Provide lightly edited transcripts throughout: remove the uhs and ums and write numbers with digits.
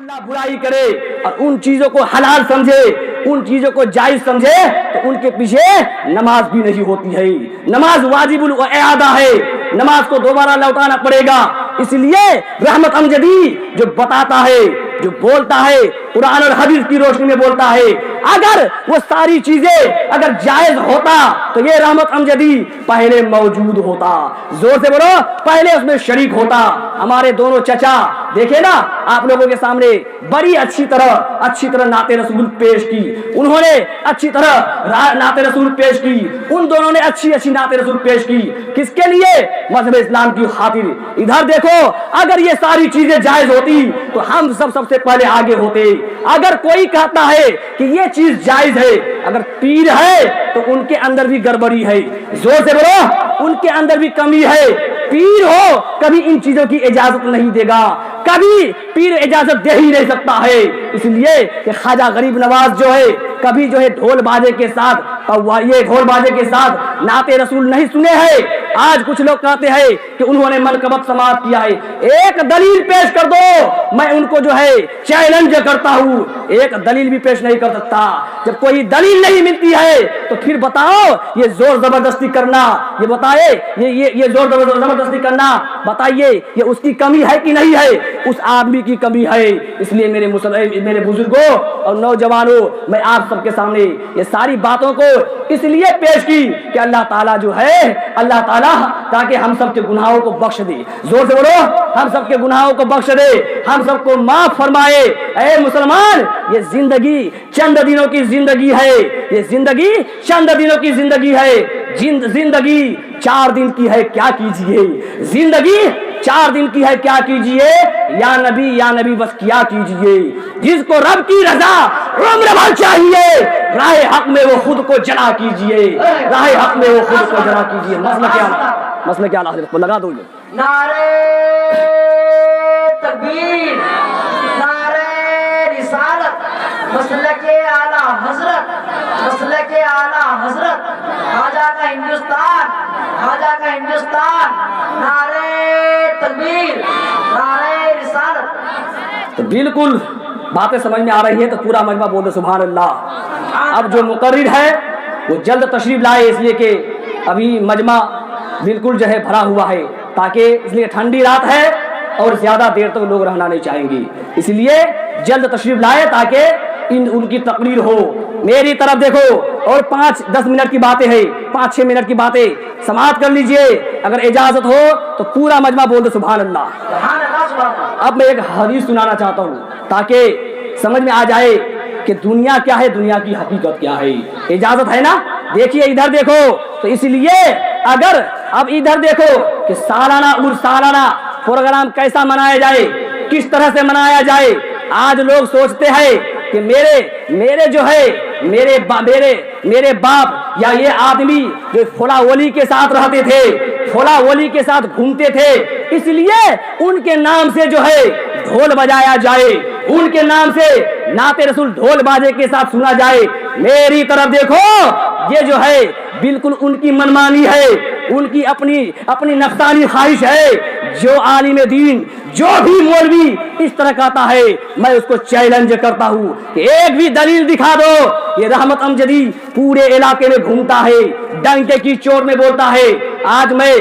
اللہ برائی کرے اور ان چیزوں کو حلال سمجھے, ان چیزوں کو جائز سمجھے تو ان کے پیچھے نماز بھی نہیں ہوتی ہے. نماز واجب الاعادہ ہے, نماز کو دوبارہ لوٹانا پڑے گا. اس لیے رحمت امجدی جو بتاتا ہے, جو بولتا ہے, قرآن اور حدیث کی روشنی میں بولتا ہے, اگر وہ ساری چیزیں اگر جائز ہوتا تو یہ رحمت امجدی پہلے موجود ہوتا. زور سے بولو, پہلے اس میں شریک ہوتا. ہمارے دونوں چچا دیکھے نا آپ لوگوں کے سامنے بڑی اچھی طرح نعت رسول پیش کی, انہوں نے اچھی طرح نعت رسول پیش کی, ان دونوں نے اچھی نعت رسول پیش کی. کس کے لیے؟ مذہب اسلام کی خاطر. ادھر دیکھو, اگر یہ ساری چیزیں جائز ہوتی تو ہم سب سے پہلے آگے ہوتے. اگر کوئی کہتا ہے کہ یہ چیز جائز ہے, اگر پیر ہے تو ان کے اندر بھی گڑبڑی ہے. زور سے بولو, ان کے اندر بھی کمی ہے. پیر ہو کبھی ان چیزوں کی اجازت نہیں دے گا, کبھی پیر اجازت دے ہی نہیں سکتا ہے. اس لیے کہ خواجہ غریب نواز جو ہے کبھی جو ہے ڈھول باجے کے ساتھ نعت رسول نہیں سنے ہیں. آج کچھ لوگ کہتے ہیں کہ انہوں نے منقبت سماعت کیا ہے. ایک دلیل پیش کر دو, میں ان کو جو ہے چیلنج کرتا ہوں. ایک دلیل بھی پیش نہیں کر سکتا. جب کوئی دلیل نہیں ملتی ہے تو پھر بتاؤ یہ زور زبردستی کرنا, یہ بتائے یہ زور زبردستی کرنا, بتائیے یہ اس کی کمی ہے کہ نہیں ہے؟ اس آدمی کی کمی ہے. اس لیے میرے بزرگوں اور نوجوانوں, میں آپ سب کے سامنے یہ ساری باتوں کو اس لیے پیش کی کہ اللہ تعالیٰ جو ہے, اللہ تعالیٰ تاکہ ہم سب کے گناہوں کو بخش دے. زور سے بولو, ہم سب کے گناہوں کو بخش دے, ہم سب کو معاف فرمائے. اے مسلمان, یہ زندگی چند دنوں کی زندگی ہے, یہ زندگی چند دنوں کی زندگی ہے. زندگی 4 دن کی ہے, کیا کیجئے؟ زندگی 4 دن کی ہے, کیا کیجئے؟ یا نبی بس کیا کیجئے؟ جس کو رب کی رضا عمر بھر چاہیے, راہ حق میں وہ خود کو جلا کیجئے, راہ حق میں وہ خود کو جلا کیجئے. مسئلہ کیا حضرت کو لگا دو. نعرہ تکبیر, نعرہ رسالت, مسلک اعلیٰ حضرت, مسلک اعلیٰ حضرت, خواجہ کا ہندوستان, خواجہ کا ہندوستان. نعرہ تکبیر, نعرہ رسالت. تو بالکل باتیں سمجھ میں آ رہی ہے تو پورا مجمع بول دو سبحان اللہ. اب جو مقرر ہے وہ جلد تشریف لائے, اس لیے کہ ابھی مجمع بالکل جو ہے بھرا ہوا ہے, تاکہ اس لیے ٹھنڈی رات ہے اور زیادہ دیر تک لوگ رہنا نہیں چاہیں گے. اس لیے جلد تشریف لائے تاکہ ان کی تقریر ہو. میری طرف دیکھو, اور 5-10 منٹ کی باتیں ہیں, 5-6 منٹ کی باتیں سماعت کر لیجئے. اگر اجازت ہو تو پورا مجمع بول دو سبحان اللہ. اب میں ایک حدیث سنانا چاہتا ہوں تاکہ سمجھ میں آ جائے کہ دنیا کیا ہے, دنیا کی حقیقت کیا ہے. اجازت ہے نا؟ دیکھیے ادھر دیکھو. تو اس لیے اگر اب ادھر دیکھو کہ سالانہ پروگرام کیسا منایا جائے, کس طرح سے منایا جائے. آج لوگ سوچتے ہیں کہ میرے جو ہے میرے باپ یا یہ آدمی جو فلاں ولی کے ساتھ رہتے تھے, فلاں ولی کے ساتھ گھومتے تھے, اس لیے ان کے نام سے جو ہے ڈھول بجایا جائے, ان کے نام سے نعت رسول ڈھول باجے کے ساتھ سنا جائے. میری طرف دیکھو, یہ جو ہے بالکل ان کی منمانی ہے, ان کی اپنی نفسانی خواہش ہے. جو عالم دین, جو بھی مولوی اس طرح کہتا ہے, میں اس کو چیلنج کرتا ہوں کہ ایک بھی دلیل دکھا دو. یہ رحمت امجدی پورے علاقے میں گھومتا ہے, ڈنکے کی چوٹ میں بولتا ہے. آج میں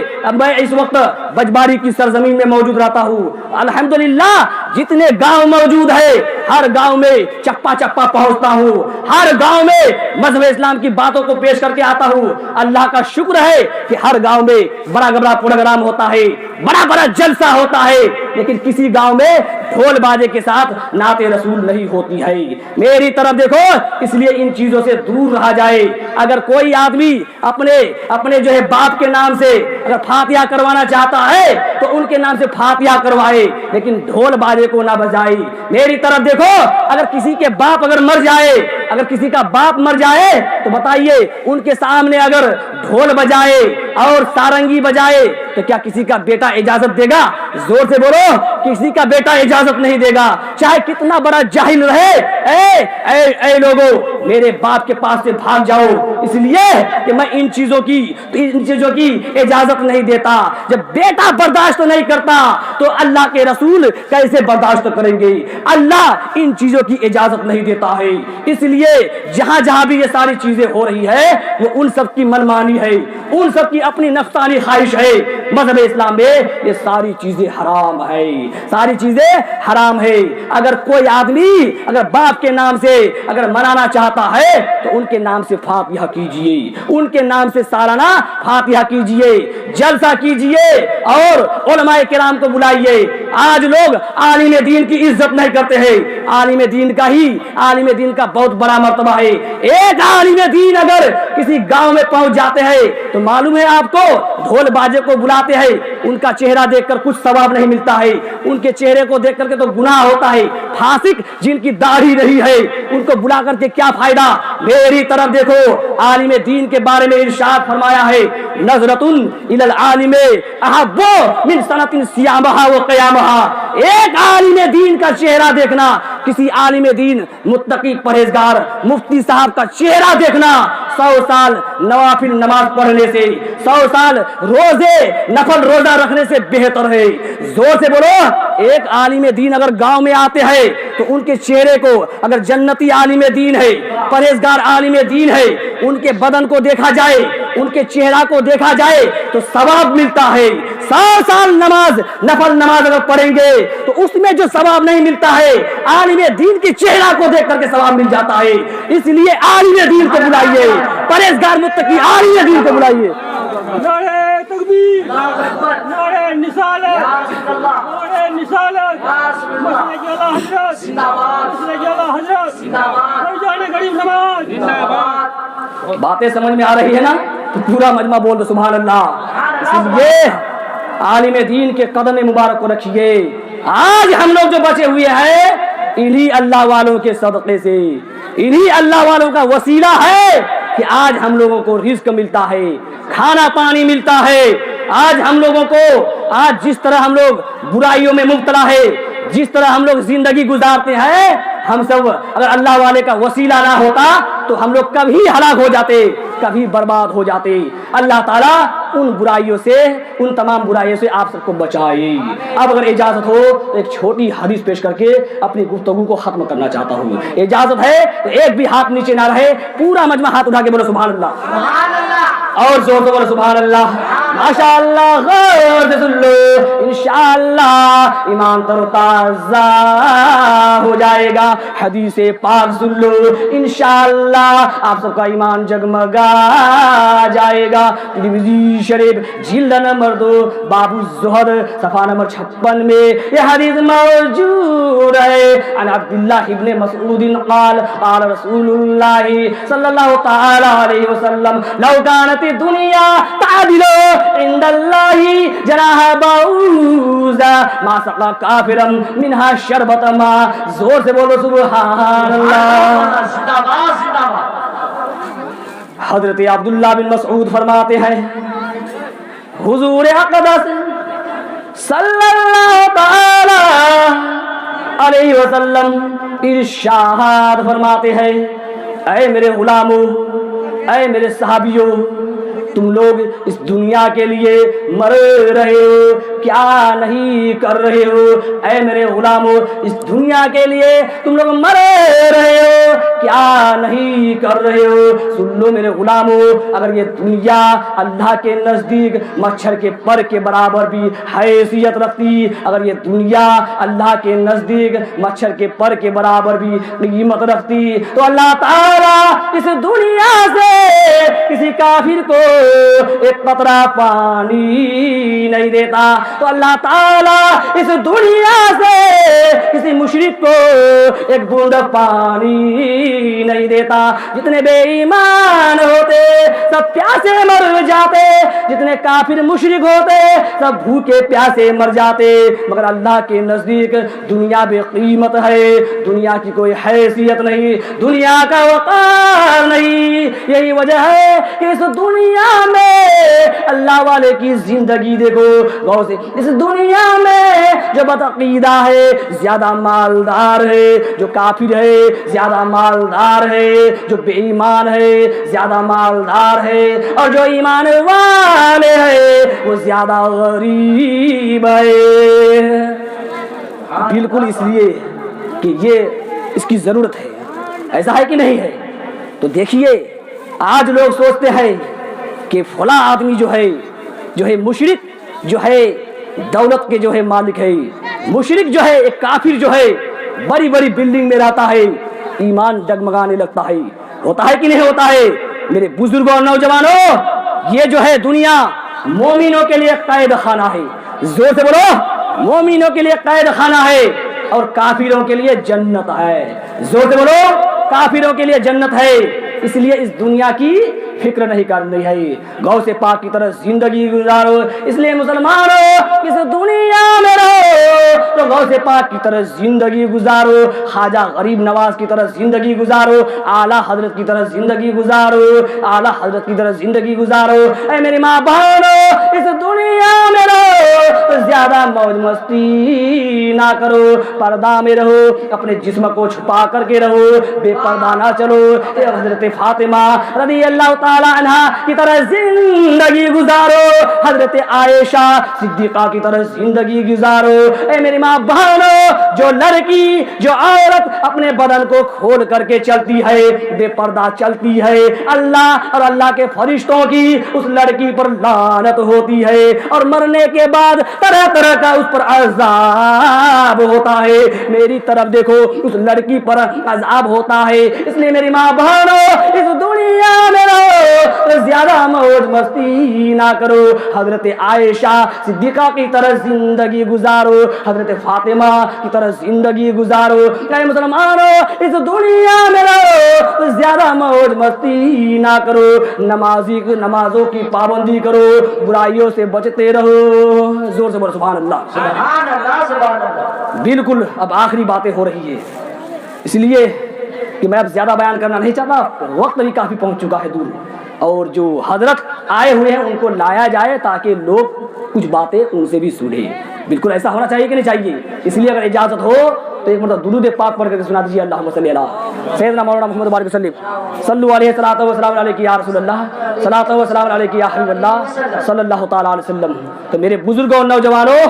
اس وقت بجباری کی سرزمین میں موجود رہتا ہوں. الحمدللہ جتنے گاؤں موجود ہے, ہر گاؤں میں چپا پہنچتا ہوں, ہر گاؤں میں مذہب اسلام کی باتوں کو پیش کر کے آتا ہوں. اللہ کا شکر ہے کہ ہر گاؤں میں بڑا پروگرام ہوتا ہے, بڑا جلسہ ہوتا ہے, لیکن کسی گاؤں میں ڈھول باجے کے ساتھ نعت رسول نہیں ہوتی ہے. میری طرف دیکھو, اس لیے ان چیزوں سے دور رہا جائے. اگر کوئی آدمی اپنے جو ہے باپ کے نام سے اگر فاتحہ کروانا چاہتا ہے تو ان کے نام سے فاتحہ کروائے, لیکن ڈھول باجے کو نہ بجائے. میری طرف دیکھو, اگر کسی کے باپ اگر کسی کا باپ مر جائے تو بتائیے ان کے سامنے اگر ڈھول بجائے, اور سارنگی بجائے تو کیا کسی کا بیٹا اجازت دے گا؟ زور سے بولو، کسی کا بیٹا اجازت نہیں دے گا، چاہے کتنا بڑا جاہل رہے۔ اے لوگو، میرے باپ کے پاس سے بھاگ جاؤ، اس لیے کہ میں ان چیزوں کی اجازت نہیں دیتا۔ جب بیٹا برداشت نہیں کرتا تو اللہ کے رسول کیسے برداشت کریں گے؟ اللہ ان چیزوں کی اجازت نہیں دیتا ہے۔ اس لیے جہاں جہاں بھی یہ ساری چیزیں ہو رہی ہے وہ ان سب کی منمانی ہے، ان سب کی اپنی نفسانی خواہش ہے۔ مذہب اسلام میں یہ ساری چیزیں حرام ہے، ساری چیزیں حرام ہے۔ اگر کوئی آدمی اگر باپ کے نام سے اگر منانا چاہتا ہے تو ان کے نام سے فاتحہ کیجئے، ان کے نام سے سالانہ فاتحہ کیجئے، جلسہ کیجئے اور علماء کرام کو بلائیے۔ آج لوگ عالم دین کی عزت نہیں کرتے ہیں، عالم دین کا بہت بڑا مرتبہ ہے۔ ایک عالم دین اگر کسی گاؤں میں پہنچ جاتے ہیں تو معلوم ہے آپ کو، ڈھول باجے کو بلاتے ہیں، ان کا چہرہ دیکھ کر کچھ ثواب نہیں ملتا ہے، ان کے چہرے کو دیکھ کر کے تو گناہ ہوتا ہے۔ فاسق جن کی داڑھی نہیں ہے ان کو بلا کر کے کیا فائدہ؟ میری طرف دیکھو، عالم دین کے بارے میں ارشاد فرمایا ہے، نظرۃ الی العالم احب من سنۃ صیامھا و قیامھا۔ ایک عالم دین کا چہرہ دیکھنا، کسی عالم دین متقی پرہیزگار مفتی صاحب کا چہرہ دیکھنا 100 سال نوافل نماز پڑھنے سے، 100 سال روزے نفل روزہ رکھنے سے بہتر ہے۔ زور سے بولو، ایک عالم دین اگر گاؤں میں آتے ہیں تو ان کے چہرے کو اگر جنتی عالم دین ہے، پرہیزگار عالم دین ہے، ان کے بدن کو دیکھا جائے، ان کے چہرہ کو دیکھا جائے تو ثواب ملتا ہے۔ 100 سال نماز نفل نماز اگر پڑھیں گے تو اس میں جو ثواب نہیں ملتا ہے عالم دین کے چہرہ کو دیکھ کر کے ثواب مل جاتا ہے۔ اس لیے عالم دین کو بلائیے، پرہیزگار متقی عالم دین کو بلائیے۔ نعرہ تکبیر، نعرہ نصالت، نعرہ نصالت، مسلک اعلیٰ حضرت، مسلک اعلیٰ حضرت، فرجان غریب نواز۔ باتیں سمجھ میں آ رہی ہے نا؟ تو پورا مجمع بول دو سبحان اللہ۔ اس لیے عالم دین کے قدم مبارک کو رکھیے۔ آج ہم لوگ جو بچے ہوئے ہیں انہی اللہ والوں کے صدقے سے، انہی اللہ والوں کا وسیلہ ہے کہ آج ہم لوگوں کو رزق ملتا ہے، کھانا پانی ملتا ہے۔ آج ہم لوگوں کو جس طرح ہم لوگ برائیوں میں مبتلا ہے، جس طرح ہم لوگ زندگی گزارتے ہیں، ہم سب اگر اللہ والے کا وسیلہ نہ ہوتا تو ہم لوگ کبھی ہلاک ہو جاتے، کبھی برباد ہو جاتے۔ اللہ تعالیٰ ان برائیوں سے، ان تمام برائیوں سے آپ سب کو بچائے۔ اب اگر اجازت ہو تو ایک چھوٹی حدیث پیش کر کے اپنی گفتگو کو ختم کرنا چاہتا ہوں۔ اجازت ہے تو ایک بھی ہاتھ نیچے نہ رہے، پورا مجمع ہاتھ اٹھا کے بولو سبحان اللہ، اور زور سے بولو سبحان اللہ۔ ماشاء اللہ، غور سے سن لو، انشاءاللہ ایمان تر و تازہ ہو جائے گا۔ حدیث پاک سن لو، انشاءاللہ آپ سب کا ایمان جگمگا جائے گا۔ ترمذی شریف جلد نمبر 2 باب الزہد صفحہ نمبر 56 میں یہ حدیث موجود ہے۔ عن عبداللہ ابن مسعود قال قال رسول اللہ صلی اللہ تعالی علیہ وسلم لو كانت الدنيا تعدل عند الله جناح بعوضة ما سقى كافرا منها شربة ماء۔ زور سے بولو سبحان اللہ۔ حضرت عبداللہ بن مسعود فرماتے ہیں حضور اقدس صلی اللہ تعالی علیہ وسلم ارشاد فرماتے ہیں، اے میرے غلاموں، اے میرے صحابیوں، تم لوگ اس دنیا کے لیے مر رہے ہو، کیا نہیں کر رہے ہو؟ اے میرے غلاموں، اس دنیا کے لیے تم لوگ مر رہے ہو، کیا نہیں کر رہے ہو؟ سن لو میرے غلاموں، اگر یہ دنیا اللہ کے نزدیک مچھر کے پر کے برابر بھی حیثیت رکھتی، اگر یہ دنیا اللہ کے نزدیک مچھر کے پر کے برابر بھی قیمت رکھتی تو اللہ تعالیٰ اس دنیا سے کسی کافر کو ایک قطرہ پانی نہیں دیتا، تو اللہ تعالیٰ اس دنیا سے کسی मुशरिक को एक बूंद पानी नहीं देता। जितने बेईमान होते सब प्यासे मर जाते, जितने काफिर मुशरिक होते सब भूखे प्यासे मर जाते। मगर अल्लाह के नजदीक दुनिया बेकीमत है, दुनिया की कोई हैसियत नहीं, दुनिया का वक़ार नहीं। यही वजह है कि इस दुनिया में अल्लाह वाले की जिंदगी देखो गौर से, इस दुनिया में जो बदअकीदा है ज्यादा मालदार है, जो काफिर है ज्यादा मालदार है, जो बेईमान है ज्यादा मालदार है, और जो ईमान वाले है वो ज्यादा गरीब है। बिल्कुल इसलिए कि ये इसकी जरूरत है, ऐसा है कि नहीं है? तो देखिए आज लोग सोचते हैं कि फला आदमी जो है मुशरिक जो है दौलत के जो है मालिक है, मुशरिक जो है एक काफिर जो है बड़ी बड़ी बिल्डिंग में रहता है, ईमान डगमगाने लगता है। होता है कि नहीं होता है? मेरे बुजुर्गों और नौजवानों, ये जो है दुनिया मोमिनों के लिए कैद खाना है। जोर से बोलो, मोमिनों के लिए कैद खाना है और काफिरों के लिए जन्नत है। जोर से बोलो, काफिरों के लिए जन्नत है। इसलिए इस दुनिया की फिक्र नहीं करनी है, गौ से पाक की तरह जिंदगी गुजारो। इसलिए मुसलमानों इस दुनिया में रहो तो गौ से पाक की तरह जिंदगी गुजारो, ख्वाजा गरीब नवाज की तरह जिंदगी गुजारो, आला हजरत की तरह जिंदगी गुजारो, आला हजरत की तरह जिंदगी गुजारो। ऐ मेरी माँ बहनों, इस दुनिया में रहो तो ज्यादा मौज मस्ती ना करो, पर्दा में रहो, अपने जिस्म को छुपा करके रहो, बेपर्दा ना चलो। हजरत फातिमा रज़ी अल्लाह ताला अन्हा की तरह जिंदगी गुजारो, हजरत आयशा सिद्दीका की तरह जिंदगी गुजारो। ए मेरी माँ बहनों, जो लड़की जो औरत अपने बदन को खोल करके चलती है, बेपर्दा चलती है, अल्लाह और अल्लाह के फरिश्तों की उस लड़की पर लानत होती है और मरने के बाद तरह तरह का उस पर अज़ाब होता है। मेरी तरफ देखो, उस लड़की पर अज़ाब होता है। इसलिए मेरी माँ बहनों, इस दुनिया में रहो तो ज्यादा मौज मस्ती ना करो, हजरत आयशा सिद्दीका की तरह जिंदगी गुजारो, हजरत फातिमा की तरह जिंदगी गुजारो। ऐ मुसलमानों, इस दुनिया में रहो तो ज्यादा मौज मस्ती ना करो, नमाजों की पाबंदी करो, बुराइयों से बचते रहो। जोर से बोलो सुभान अल्लाह, सुभान अल्लाह, सुभान अल्लाह। बिल्कुल अब आखिरी बातें हो रही है, इसलिए कि मैं अब ज्यादा बयान करना नहीं चाहता, वक्त भी काफी पहुंच चुका है दूर, और जो हजरत आए हुए हैं उनको लाया जाए ताकि लोग कुछ बातें उनसे भी सुने। बिल्कुल ऐसा होना चाहिए कि नहीं चाहिए? इसलिए अगर इजाजत हो तो एक मतलब दुरूद पाक पढ़ करके सुना दीजिए। अल्लाहुम्मा सल्ली अला सय्यदना मौलाना मुहम्मद बारिक वसल्लम सल्लु अलैहि सलातो व सलाम अलैहि या रसूलल्लाह सलातो व सलाम अलैहि या हबीबल्लाह सल्लल्लाहु तआला अलैहि वसल्लम। तो मेरे बुजुर्गों और नौजवानों,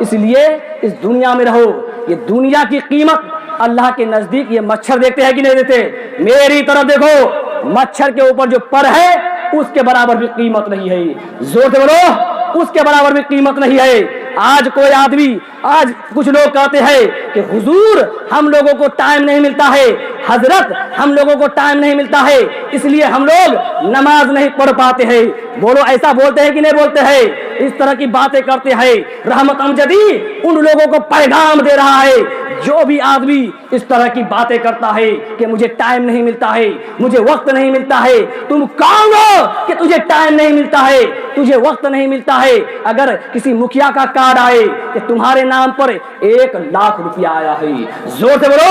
इसलिए इस दुनिया में रहो। ये दुनिया की कीमत अल्लाह के नजदीक, ये मच्छर देखते हैं कि नहीं देखते? मेरी तरफ देखो, मच्छर के ऊपर जो पर है उसके बराबर भी कीमत नहीं है। जोर से बोलो, उसके बराबर भी कीमत नहीं है। आज कोई आदमी, आज कुछ लोग कहते हैं कि हुजूर हम लोगों को टाइम नहीं मिलता है, हजरत हम लोगों को टाइम नहीं मिलता है, इसलिए हम लोग नमाज नहीं पढ़ पाते हैं। बोलो, ऐसा बोलते हैं कि नहीं बोलते हैं? इस तरह की बातें करते हैं। रहमत अमजदी उन लोगों को पैगाम दे रहा है, जो भी आदमी इस तरह की बातें करता है कि मुझे टाइम नहीं मिलता है, मुझे वक्त नहीं मिलता है। तुम कौन हो कि तुझे टाइम नहीं मिलता है, तुझे वक्त नहीं मिलता है? अगर किसी मुखिया का कार्ड आए कि तुम्हारे नाम पर 1 लाख रुपया आया है, जोर से बोलो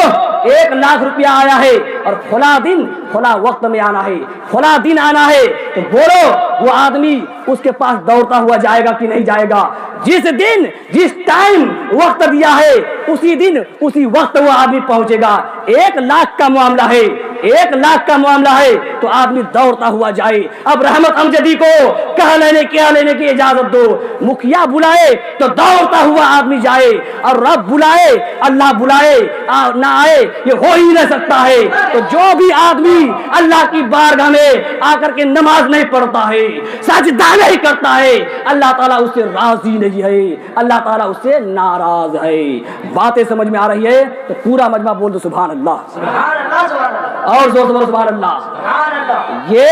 1 लाख रुपया आया है और फला दिन फला वक्त में आना है, फला दिन आना है, तो बोलो वो आदमी उसके पास दौड़ता हुआ जाएगा कि नहीं जाएगा? जिस दिन जिस टाइम वक्त दिया है उसी दिन उसी वक्त वो आदमी पहुंचेगा। 1 लाख का मामला है, 1 लाख का मामला है तो आदमी दौड़ता हुआ जाए। अब रहमत अमजदी को कह लेने क्या लेने की इजाजत दो। मुखिया बुलाए तो दौड़ता हुआ आदमी जाए, और रब बुलाए, अल्लाह बुलाए ना आए, ये हो ही नहीं सकता है। तो जो भी आदमी अल्लाह की बारगाह में आकर के नमाज नहीं पढ़ता है, सजदा नहीं करता है, अल्लाह ताला उससे राजी नहीं है, अल्लाह ताला उससे नाराज है। बातें समझ में आ रही है तो पूरा मजमा बोल दो सुभान अल्लाह, सुभान अल्लाह, सुभान अल्लाह, और जोर से बोलो सुभान अल्लाह। सुभान अल्लाह। ये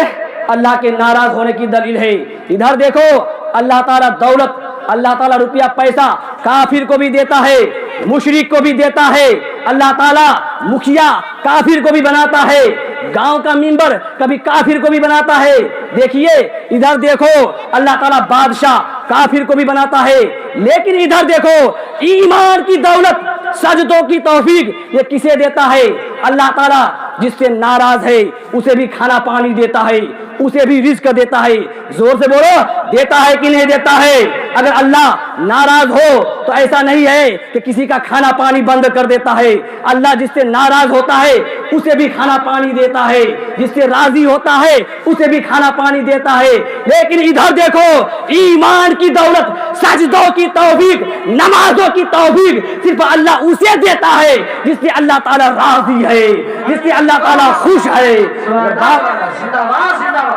अल्लाह के नाराज होने की दलील है। इधर देखो, अल्लाह ताला दौलत, अल्लाह ताला रुपया पैसा काफिर को भी देता है, मुशरिक को भी देता है, अल्लाह ताला मुखिया काफिर को भी बनाता है, गांव का मिंबर कभी काफिर को भी बनाता है। देखिए इधर देखो अल्लाह ताला बादशाह काफिर को भी बनाता है, लेकिन इधर देखो ईमान की दौलत सजदों की तौफीक ये किसे देता है? अल्लाह ताला जिससे नाराज है उसे भी खाना पानी देता है, उसे भी रिस्क देता है। जोर से बोलो, देता है कि नहीं देता है? अगर अल्लाह नाराज हो तो ऐसा नहीं है कि किसी का खाना पानी बंद कर देता है। अल्लाह जिससे नाराज होता है उसे भी खाना पानी देता है, जिससे राजी होता है उसे भी खाना पानी देता है। लेकिन इधर देखो ईमान की दौलत सजदों की तौफीक नमाजों की तौफीक सिर्फ अल्लाह उसे देता है जिससे अल्लाह ताला राजी है, जिससे अल्लाह ताला खुश है। जिंदाबाद जिंदाबाद।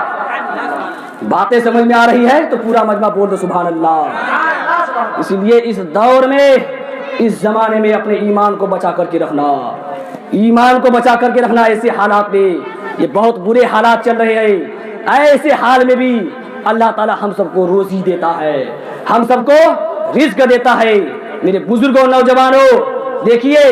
बातें समझ में आ रही है तो पूरा मजमा बोल दो सुभान अल्लाह। इसलिए इस दौर में इस जमाने में अपने ईमान को बचा करके रखना, ईमान को बचा करके रखना। ऐसे हालात में ये बहुत बुरे हालात चल रहे हैं, ऐसे हाल में भी अल्लाह ताला हम सबको रोजी देता है, हम सबको रिस्क देता है। मेरे बुजुर्गों नौजवानों देखिए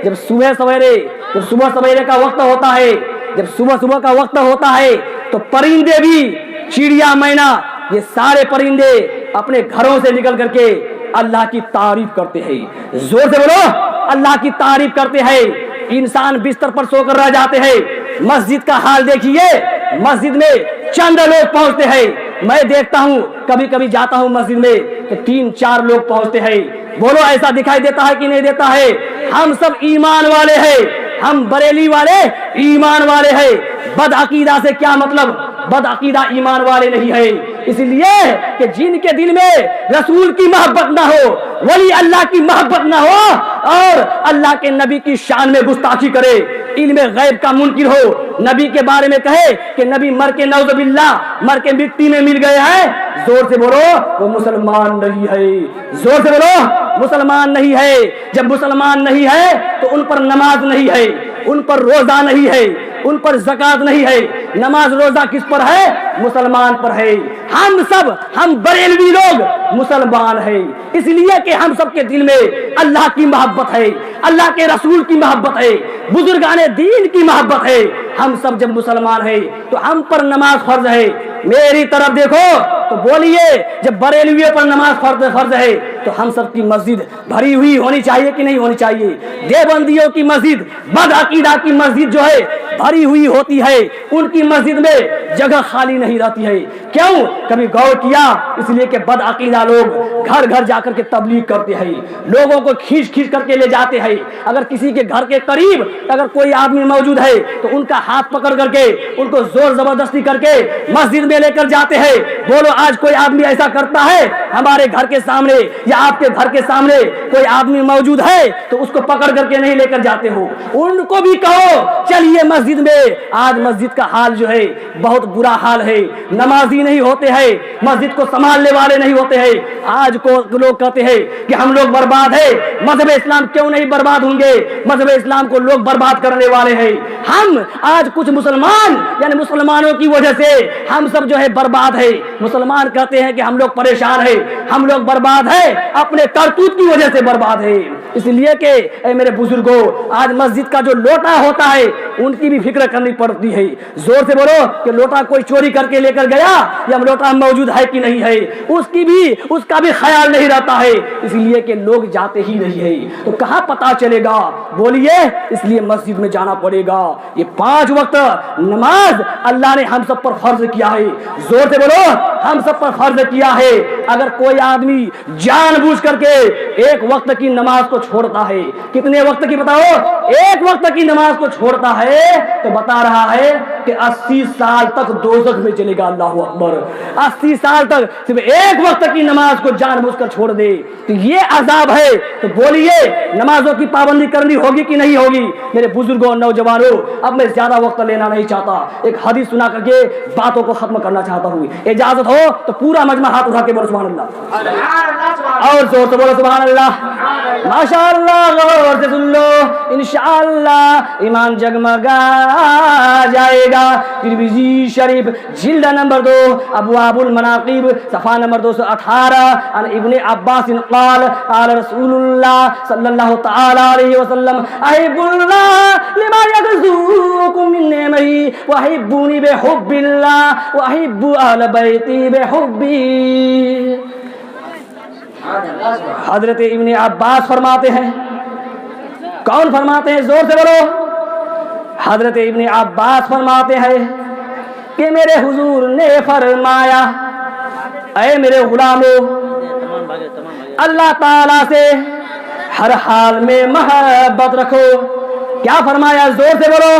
जब सुबह सवेरे का वक्त होता है, जब सुबह का वक्त होता है तो परिंदे भी चिड़िया मैना ये सारे परिंदे अपने घरों से निकल करके अल्लाह की तारीफ करते हैं। जोर से बोलो, अल्लाह की तारीफ करते हैं। इंसान बिस्तर पर सोकर रह जाते हैं। मस्जिद का हाल देखिए, मस्जिद में चंद लोग पहुंचते हैं। मैं देखता हूं कभी कभी जाता हूं मस्जिद में तो 3-4 लोग पहुंचते हैं। बोलो ऐसा दिखाई देता है कि नहीं देता है? हम सब ईमान वाले हैं, हम बरेली वाले ईमान वाले हैं। बदअकीदा से क्या मतलब? बदअकीदा ईमान वाले नहीं है। इसलिए कि जिनके दिल में रसूल की मोहब्बत ना हो, वली अल्लाह की मोहब्बत ना हो और अल्लाह के नबी की शान में गुस्ताखी करे, इल्म गैब का मुनकिर हो, नबी के बारे में कहे कि नबी मर के नौजुबिल्लाह मर के मिट्टी में मिल गए हैं, जोर से बोलो वो मुसलमान नहीं है। जोर से बोलो मुसलमान नहीं है। जब मुसलमान नहीं है तो उन पर नमाज नहीं है, उन पर रोजा नहीं है, उन पर ज़कात नहीं है। नमाज रोजा किस पर है? मुसलमान पर है। हम बरेलवी लोग मुसलमान है, इसलिए कि हम सबके दिल में अल्लाह की मोहब्बत है, अल्लाह के रसूल की मोहब्बत है, बुजुर्गाने दीन की मोहब्बत है। हम सब जब मुसलमान है तो हम पर नमाज फर्ज है। मेरी तरफ देखो तो बोलिए, जब बरेलवियों पर नमाज फर्ज है तो हम सब की मस्जिद भरी हुई होनी चाहिए कि नहीं होनी चाहिए? देवबंदियों की मस्जिद, बदअकीदा की मस्जिद जो है भरी हुई होती है, उनकी मस्जिद में जगह खाली नहीं रहती है। क्यों? कभी गौर किया? इसलिए कि बदअकीदा लोग घर घर जाकर के तबलीग करते हैं, लोगों को खींच करके ले जाते हैं। अगर किसी के घर के करीब अगर कोई आदमी मौजूद है तो उनका हाथ पकड़ करके उनको जोर जबरदस्ती करके मस्जिद में लेकर जाते हैं। बोलो आज कोई आदमी ऐसा करता है? हमारे घर के सामने या आपके घर के सामने कोई आदमी मौजूद है तो उसको पकड़ करके नहीं लेकर जाते हो, उनको भी कहो चलिए मस्जिद में। आज मस्जिद का हाल जो है बहुत बुरा हाल है, नमाजी नहीं होते हैं, मस्जिद को संभालने वाले नहीं होते हैं। आज को लोग कहते हैं कि हम लोग बर्बाद है, मजहब इस्लाम क्यों नहीं बर्बाद होंगे? मजहब इस्लाम को लोग बर्बाद करने वाले हैं। हम आज कुछ मुसलमान यानी मुसलमानों की वजह से हम सब जो है बर्बाद है। मुसलमान कहते हैं कि हम लोग परेशान है, हम लोग बर्बाद है, अपने करतूत की वजह से बर्बाद है। इसलिए कि मेरे बुजुर्गों आज मस्जिद का जो लोटा होता है उनकी भी फिक्र करनी पड़ती है। जोर से बोलो कि लोटा कोई चोरी करके लेकर गया या लोटा मौजूद है कि नहीं है, उसका भी ख्याल नहीं रहता है। इसलिए कि लोग जाते ही नहीं है तो कहाँ पता चलेगा? बोलिए, इसलिए मस्जिद में जाना पड़ेगा। ये 5 वक्त नमाज अल्लाह ने हम सब पर फर्ज किया है। जोर से बोलो, हम सब पर फर्ज किया है। अगर कोई आदमी जानबूझ करके एक वक्त की नमाज को छोड़ता है, कितने वक्त की बताओ? एक वक्त की नमाज को छोड़ता है तो बता रहा है कि 80 साल तक दोज़ख में चलेगा। अल्लाह अकबर, 80 साल तक सिर्फ एक वक्त की नमाज को जानबूझकर छोड़ दे तो ये अजाब है। तो बोलिए नमाजों की पाबंदी करनी होगी कि नहीं होगी? मेरे बुजुर्गों नौजवानों, अब मैं ज्यादा वक्त लेना नहीं चाहता, एक हदीस सुना करके बातों को खत्म करना चाहता हूँ। इजाजत हो तो पूरा मजमा हाथ उठा के बोलो सुभान अल्लाह, और जोर से बोलो सुभान अल्लाह। माशाअल्लाह, गौर से सुन लो, इंशाअल्लाह ईमान जगमगा जाएगा। तिरमिज़ी शरीफ जिल्द नंबर 2 अबवाबुल मनाक़िब सफ़ा नंबर 218 अन इब्ने अब्बास क़ाल क़ाल रसूलुल्लाह सल्लल्लाहु तआला अलैहि वसल्लम अहिब्बुल्लाह लिमा यग़ज़ूकुम मिन नि'मही व अहिब्बुनी बिहुब्बिल्लाह व अहिब्बु अहल बैती बिहुब्बी। हज़रत इब्ने अब्बास फरमाते हैं, कौन फरमाते हैं, जोर से बोलो। हज़रत इब्ने अब्बास फरमाते हैं कि मेरे हुजूर ने फरमाया, ऐ मेरे गुलामों, अल्लाह ताला से हर हाल में मोहब्बत रखो। क्या फरमाया, जोर से बोलो।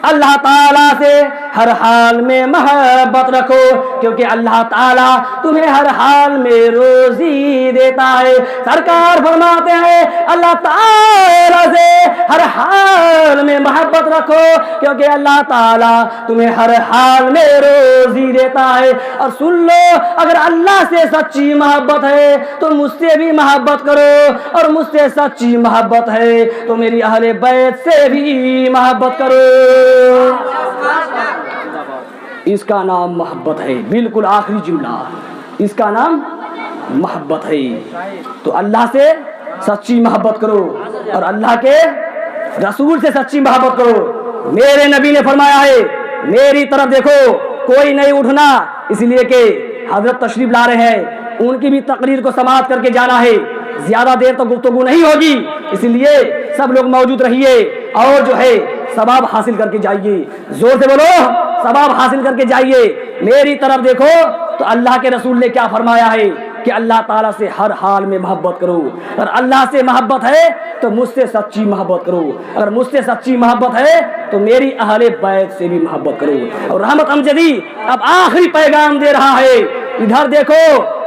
अल्लाह ताला से हर हाल में मोहब्बत रखो, क्योंकि अल्लाह ताला तुम्हें हर हाल में रोजी देता है। सरकार फरमाते हैं अल्लाह ताला से हर हाल में मोहब्बत रखो, क्योंकि अल्लाह ताला तुम्हें हर हाल में रोजी देता है। और सुन लो, अगर अल्लाह से सच्ची मोहब्बत है तो मुझसे भी मोहब्बत करो, और मुझसे सच्ची मोहब्बत है तो मेरी अहले बैत से भी मोहब्बत करो। इसका नाम मोहब्बत है। बिल्कुल आखिरी जुमला, इसका नाम मोहब्बत है। तो अल्लाह से सच्ची मोहब्बत करो और अल्लाह के रसूल से सच्ची मोहब्बत करो। मेरे नबी ने फरमाया है, मेरी तरफ देखो, कोई नहीं उठना, इसलिए कि हजरत तशरीफ ला रहे हैं, उनकी भी तकरीर को समाप्त करके जाना है। ज्यादा देर तो गुफ्तगू नहीं होगी, इसलिए सब लोग मौजूद रहिए और जो है सवाब हासिल करके जाइए। जोर से बोलो, सवाब हासिल करके जाइए। मेरी तरफ देखो, तो अल्लाह के रसूल ने क्या फरमाया है कि अल्लाह ताला से हर हाल में मोहब्बत करो। अगर अल्लाह से मोहब्बत है तो मुझसे सच्ची मोहब्बत करो, अगर मुझसे सच्ची मोहब्बत है तो मेरी अहले बैत से भी मोहब्बत करो। और रहमत अमजदी अब आखिरी पैगाम दे रहा है। इधर देखो,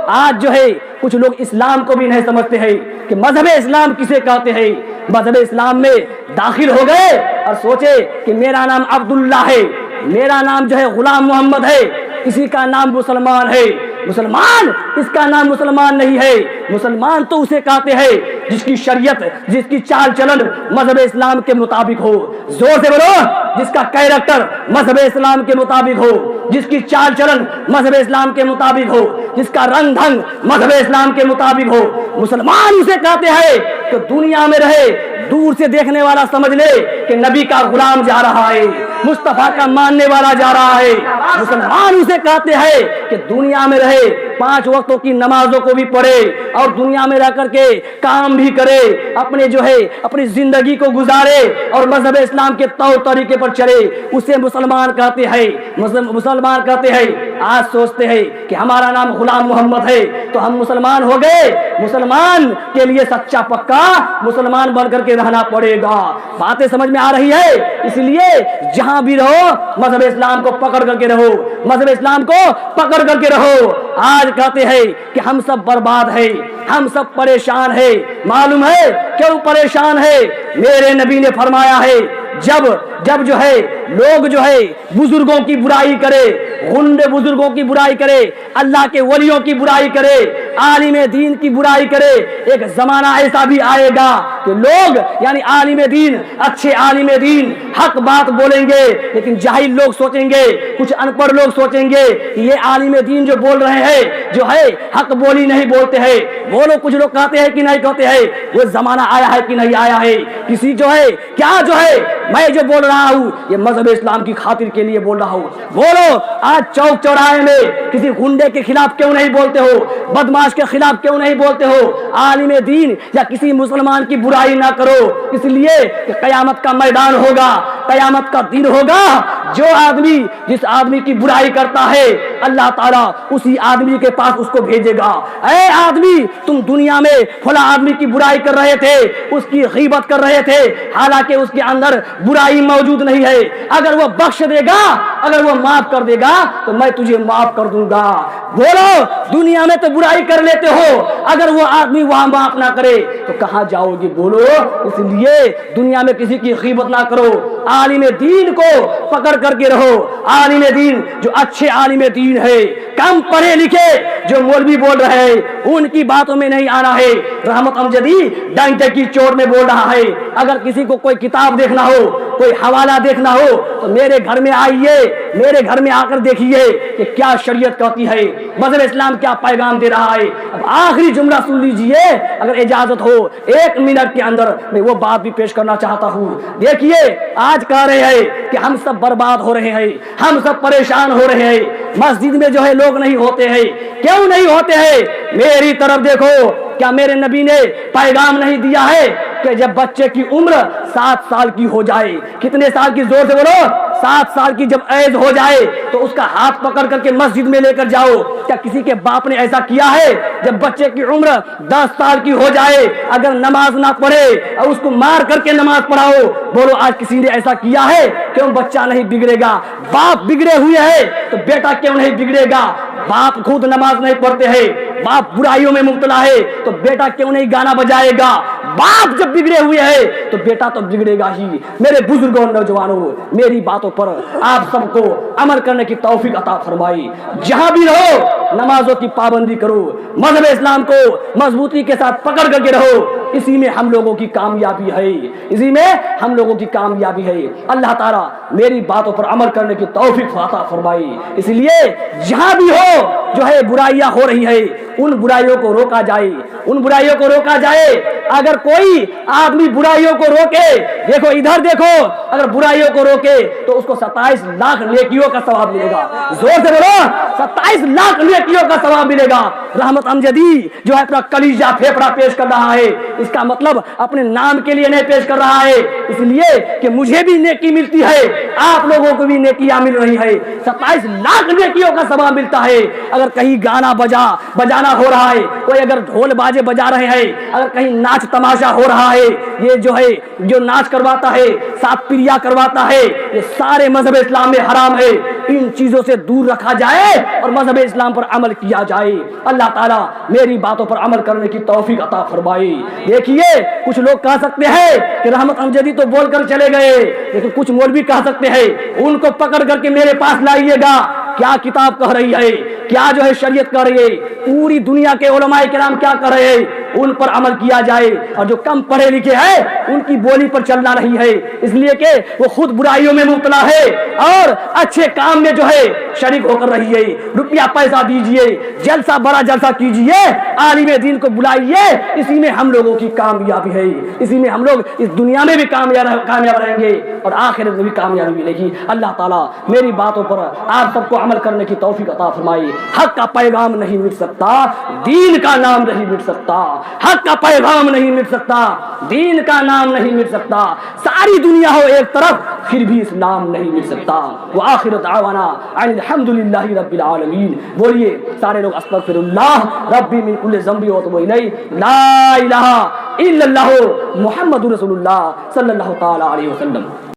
आज जो है कुछ लोग इस्लाम को भी नहीं समझते हैं कि मजहब इस्लाम किसे कहते हैं। मजहब इस्लाम में दाखिल हो गए और सोचे कि मेरा नाम अब्दुल्ला है, मेरा नाम जो है गुलाम मोहम्मद है, किसी का नाम मुसलमान है। मुसलमान, इसका नाम मुसलमान नहीं है। मुसलमान तो उसे कहते हैं जिसकी शरीयत, जिसकी चाल चलन मजहब इस्लाम के मुताबिक हो। जोर से बोलो, जिसका कैरेक्टर मजहब इस्लाम के मुताबिक हो, जिसकी चाल चलन मजहब इस्लाम के मुताबिक हो, जिसका रंग ढंग मजहब इस्लाम के मुताबिक हो। मुसलमान उसे कहते हैं कि दुनिया में रहे, दूर से देखने वाला समझ ले कि नबी का गुलाम जा रहा है, मुस्तफा का मानने वाला जा रहा है। मुसलमान उसे कहते हैं कि दुनिया में रहे, 5 वक्तों की नमाजों को भी पढ़े और दुनिया में रह करके काम भी करे, अपने जो है अपनी जिंदगी को गुजारे और मजहब इस्लाम के तौर तरीके पर चले, उसे मुसलमान कहते हैं। मुसलमान कहते हैं, आज सोचते हैं कि हमारा नाम गुलाम मोहम्मद है तो हम मुसलमान हो गए। मुसलमान के लिए सच्चा पक्का मुसलमान बन करके रहना पड़ेगा। बातें समझ में आ रही है? इसलिए जहां भी रहो मजहब इस्लाम को पकड़ करके रहो, मजहब इस्लाम को पकड़ करके रहो। आज कहते हैं कि हम सब बर्बाद है, हम सब परेशान है। मालूम है क्यों परेशान है? मेरे नबी ने फरमाया है, जब जो है लोग जो है बुजुर्गों की बुराई करे, गुंडे बुजुर्गों की बुराई करे, अल्लाह के वलियों की बुराई करे, आलिम दीन की बुराई करे, एक जमाना ऐसा भी आएगा कि लोग यानी आलिम दीन, अच्छे आलिम दीन हक बात बोलेंगे, लेकिन जाहिल लोग सोचेंगे, कुछ अनपढ़ लोग सोचेंगे ये आलिम दीन जो बोल रहे हैं जो है हक बोली नहीं बोलते हैं। वो लोग कुछ लोग कहते हैं कि नहीं कहते हैं, वो जमाना आया है कि नहीं आया है। किसी जो है क्या जो है मैं जो बोल रहा हूँ ये मजहब इस्लाम की खातिर के लिए बोल रहा हूँ। बोलो, आज चौक चौराहे में किसी गुंडे के खिलाफ क्यों नहीं बोलते हो, बदमाश के खिलाफ क्यों नहीं बोलते हो? आलिम दीन या किसी मुसलमान की बुराई ना करो, इसलिए कि कयामत का मैदान होगा, कयामत का दिन होगा। जो आदमी जिस आदमी की बुराई करता है अल्लाह ताला उसी आदमी के पास उसको भेजेगा। ऐ आदमी, तुम दुनिया में फला आदमी की बुराई कर रहे थे, उसकी गीबत कर रहे थे, हालांकि उसके अंदर बुराई मौजूद नहीं है। अगर वो बख्श देगा, अगर वो माफ कर देगा तो मैं तुझे माफ कर दूंगा। बोलो, दुनिया में तो बुराई कर लेते हो, अगर वो आदमी वहां माफ ना करे तो कहां जाओगे? बोलो, इसलिए दुनिया में किसी की गीबत ना करो। आलिम दीन को पकड़ کر کے رہو. عالم دین جو اچھے عالم دین ہے, کم پڑھے لکھے جو مولوی بول رہے ہیں, ان کی باتوں میں نہیں آنا ہے. رحمت امجدی ڈنڈے کی چوٹ میں بول رہا ہے. اگر کسی کو کوئی کتاب دیکھنا ہو, کوئی حوالہ دیکھنا ہو, تو میرے گھر میں آئیے, میرے گھر میں آ کر دیکھیے کہ کیا شریعت کہتی ہے, مذہب اسلام کیا پیغام دے رہا ہے. اب آخری جملہ سن لیجئے, اگر اجازت ہو 1 منٹ کے اندر میں وہ بات بھی پیش کرنا چاہتا ہوں. دیکھیے, آج کہہ رہے ہیں کہ ہم سب برباد ہو رہے ہیں, ہم سب پریشان ہو رہے ہیں, مسجد میں جو ہے لوگ نہیں ہوتے ہیں. کیوں نہیں ہوتے ہیں؟ میری طرف دیکھو. کیا میرے نبی نے پیغام نہیں دیا ہے کہ جب بچے کی عمر 7 سال کی ہو جائے, کتنے سال کی, زور سے بولو, 7 سال کی جب ایج ہو جائے تو اس کا ہاتھ پکڑ کر کے مسجد میں لے کر جاؤ. کیا کسی کے باپ نے ایسا کیا ہے؟ جب بچے کی عمر 10 سال کی ہو جائے اگر نماز نہ پڑھے اور اس کو مار کر کے نماز پڑھاؤ, بولو آج کسی نے ایسا کیا ہے؟ کیوں بچہ نہیں بگڑے گا؟ باپ بگڑے ہوئے ہیں تو بیٹا کیوں نہیں بگڑے گا؟ باپ خود نماز نہیں پڑھتے ہیں, باپ برائیوں میں مبتلا ہے تو بیٹا کیوں نہیں گانا بجائے گا؟ باپ جب بگڑے ہوئے ہیں تو بیٹا تو بگڑے گا ہی. میرے بزرگوں اور نوجوانوں, میری باتوں پر آپ سب کو عمل کرنے کی توفیق عطا فرمائی. جہاں بھی رہو نمازوں کی پابندی کرو, مذہب اسلام کو مضبوطی کے ساتھ پکڑ کر کے رہو. اسی میں ہم لوگوں کی کامیابی ہے, اسی میں ہم لوگوں کی کامیابی ہے. اللہ تعالیٰ میری باتوں پر عمل کرنے کی توفیق عطا فرمائی. اس لیے جہاں بھی ہو جو ہے برائیاں ہو رہی ہے, ان برائیوں کو روکا جائے, ان برائیوں کو روکا جائے. اگر کوئی آدمی برائیوں کو روکے, دیکھو ادھر دیکھو, اگر برائیوں کو روکے تو اس کو 27 لاکھ نیکیوں کا ثواب ملے گا. زور سے بولو, 27 لاکھ نیکیوں کا ثواب ملے گا. رحمت امجدی جو ہے اپنا کلیجہ پھیپڑا پیش کر رہا ہے, اس کا مطلب اپنے نام کے لیے نہیں پیش کر رہا ہے, اس لیے کہ مجھے بھی نیکی ملتی ہے, آپ لوگوں کو بھی نیکیاں مل رہی ہے. 27 لاکھ نیکیوں کا ثواب ملتا ہے. اگر کہیں گانا بجانا ہو رہا ہے, کوئی اگر ڈھول باجے بجا رہے ہیں, اگر کہیں ناچ تماشا ہو رہا ہے, یہ جو ہے جو ناچ کرواتا ہے, سات پریا کرواتا ہے, یہ سارے مذہب اسلام میں حرام ہے. ان چیزوں سے دور رکھا جائے اور مذہب اسلام پر عمل کیا جائے. اللہ تعالیٰ میری باتوں پر عمل کرنے کی توفیق عطا فرمائے. دیکھیے, کچھ لوگ کہہ سکتے ہیں کہ رحمت امجدی تو بول کر چلے گئے, لیکن کچھ مولوی کہہ سکتے ہیں, ان کو پکڑ کر کے میرے پاس لائیے گا. کیا کتاب کہہ رہی ہے, کیا جو ہے شریعت کہہ رہی ہے, پوری دنیا کے علماء کرام کیا کر رہے ہیں, ان پر عمل کیا جائے. اور جو کم پڑھے لکھے ہیں ان کی بولی پر چلنا نہیں ہے, اس لیے کہ وہ خود برائیوں میں مبتلا ہے اور اچھے کام میں جو ہے شریک ہو کر رہی ہے. روپیہ پیسہ دیجئے, جلسہ بڑا جلسہ کیجئے, عالم دین کو بلائیے, اسی میں ہم لوگوں کی کامیابی ہے, اسی میں ہم لوگ اس دنیا میں بھی کامیاب رہیں گے اور آخرت میں بھی کامیابی ملے گی. اللہ تعالیٰ میری باتوں پر آپ سب کو عمل کرنے کی توفیق عطا فرمائے. حق کا پیغام نہیں مٹ سکتا, دین کا نام نہیں مٹ سکتا. حق کا پیغام نہیں مٹ سکتا, دین کا نام نہیں مٹ سکتا. ساری دنیا ہو ایک طرف پھر بھی اسلام نہیں مٹ سکتا. وآخر دعوانا ان الحمدللہ رب العالمین. بولیے سارے لوگ استغفر اللہ ربی من کل ذنب واتوب الیہ, لا الہ الا اللہ محمد رسول اللہ صلی اللہ تعالی علیہ وسلم.